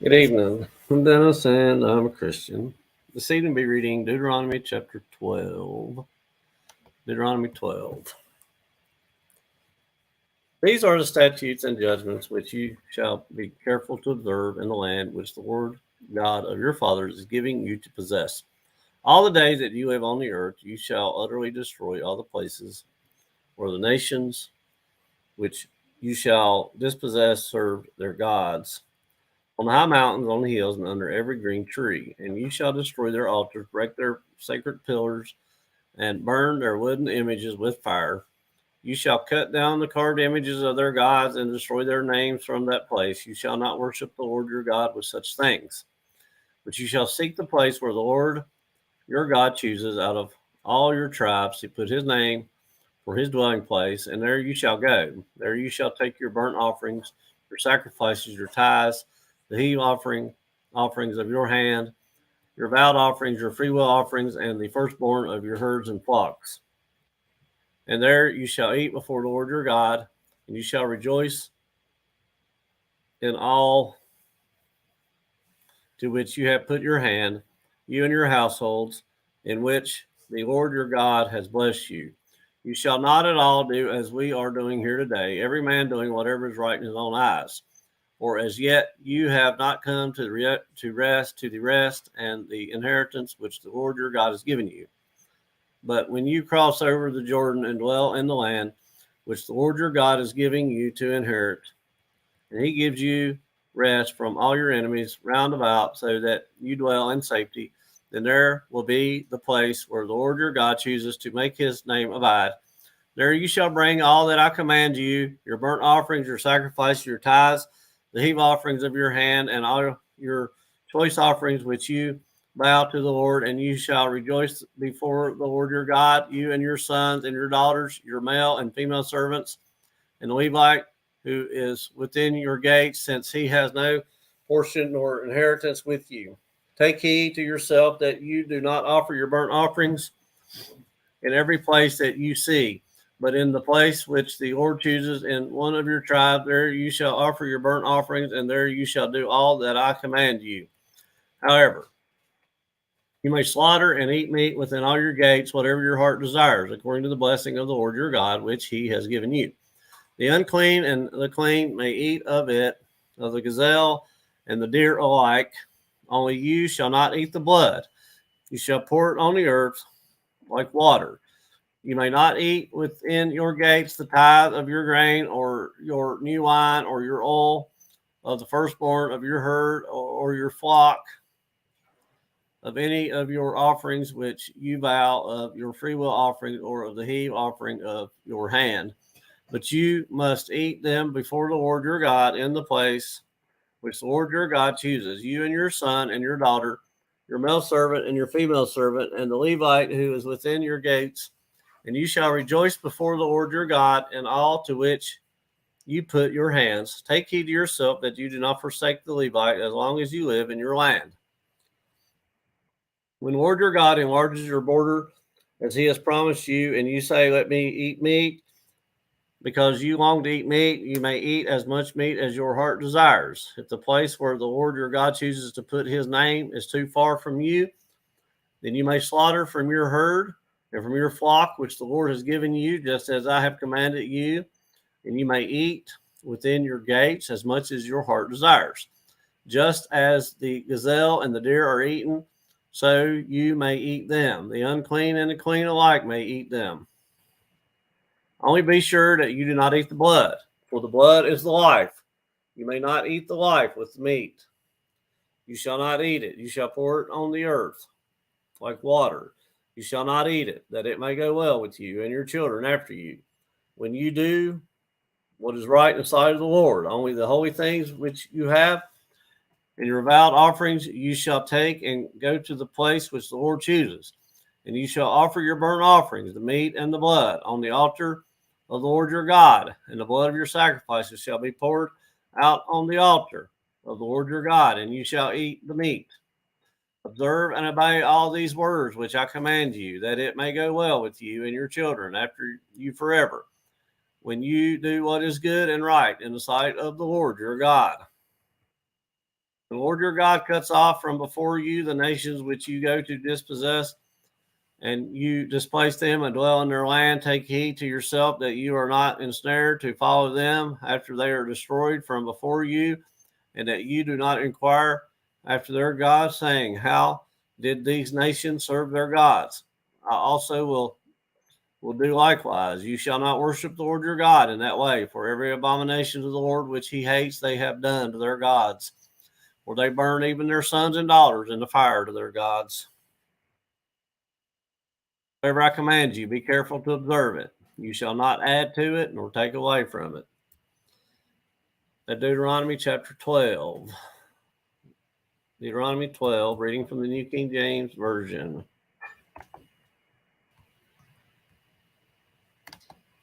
Good evening. I'm Dennis and I'm a Christian. This evening we'll be reading Deuteronomy chapter 12. Deuteronomy 12. These are the statutes and judgments which you shall be careful to observe in the land which the Lord God of your fathers is giving you to possess. All the days that you live on the earth, you shall utterly destroy all the places where the nations which you shall dispossess serve their gods on the high mountains, on the hills, and under every green tree. And you shall destroy their altars, break their sacred pillars, and burn their wooden images with fire. You shall cut down the carved images of their gods and destroy their names from that place. You shall not worship the Lord your God with such things. But you shall seek the place where the Lord your God chooses out of all your tribes to put his name for his dwelling place, and there you shall go. There you shall take your burnt offerings, your sacrifices, your tithes, the heave offerings of your hand, your vowed offerings, your freewill offerings, and the firstborn of your herds and flocks. And there you shall eat before the Lord your God, and you shall rejoice in all to which you have put your hand, you and your households, in which the Lord your God has blessed you. You shall not at all do as we are doing here today, every man doing whatever is right in his own eyes. For as yet you have not come to the rest and the inheritance which the Lord your God has given you. But when you cross over the Jordan and dwell in the land which the Lord your God is giving you to inherit, and he gives you rest from all your enemies round about, so that you dwell in safety, then there will be the place where the Lord your God chooses to make his name abide. There you shall bring all that I command you, your burnt offerings, your sacrifices, your tithes, the heave offerings of your hand, and all your choice offerings which you vow to the Lord, and you shall rejoice before the Lord your God, you and your sons and your daughters, your male and female servants, and the Levite who is within your gates, since he has no portion nor inheritance with you. Take heed to yourself that you do not offer your burnt offerings in every place that you see, but in the place which the Lord chooses in one of your tribes, there you shall offer your burnt offerings, and there you shall do all that I command you. However, you may slaughter and eat meat within all your gates, whatever your heart desires, according to the blessing of the Lord your God, which he has given you. The unclean and the clean may eat of it, of the gazelle and the deer alike. Only you shall not eat the blood. You shall pour it on the earth like water. You may not eat within your gates the tithe of your grain, or your new wine, or your oil, of the firstborn of your herd, or your flock, of any of your offerings which you vow, of your freewill offering, or of the heave offering of your hand. But you must eat them before the Lord your God in the place which the Lord your God chooses, you and your son and your daughter, your male servant and your female servant, and the Levite who is within your gates. And you shall rejoice before the Lord your God in all to which you put your hands. Take heed to yourself that you do not forsake the Levite as long as you live in your land. When the Lord your God enlarges your border as he has promised you, and you say, let me eat meat, because you long to eat meat, you may eat as much meat as your heart desires. If the place where the Lord your God chooses to put his name is too far from you, then you may slaughter from your herd and from your flock, which the Lord has given you, just as I have commanded you, and you may eat within your gates as much as your heart desires. Just as the gazelle and the deer are eaten, so you may eat them. The unclean and the clean alike may eat them. Only be sure that you do not eat the blood, for the blood is the life. You may not eat the life with meat. You shall not eat it. You shall pour it on the earth like water. You shall not eat it, that it may go well with you and your children after you. When you do what is right in the sight of the Lord, only the holy things which you have and your vowed offerings you shall take and go to the place which the Lord chooses. And you shall offer your burnt offerings, the meat and the blood, on the altar of the Lord your God, and the blood of your sacrifices shall be poured out on the altar of the Lord your God, and you shall eat the meat. Observe and obey all these words which I command you, that it may go well with you and your children after you forever, when you do what is good and right in the sight of the Lord your God. The Lord your God cuts off from before you the nations which you go to dispossess, and you displace them and dwell in their land. Take heed to yourself that you are not ensnared to follow them after they are destroyed from before you, and that you do not inquire after their gods, saying, how did these nations serve their gods? I also will do likewise. You shall not worship the Lord your God in that way, for every abomination to the Lord which he hates they have done to their gods, for they burn even their sons and daughters in the fire to their gods. Whatever I command you, be careful to observe it. You shall not add to it nor take away from it. At Deuteronomy chapter 12. Deuteronomy 12, reading from the New King James Version.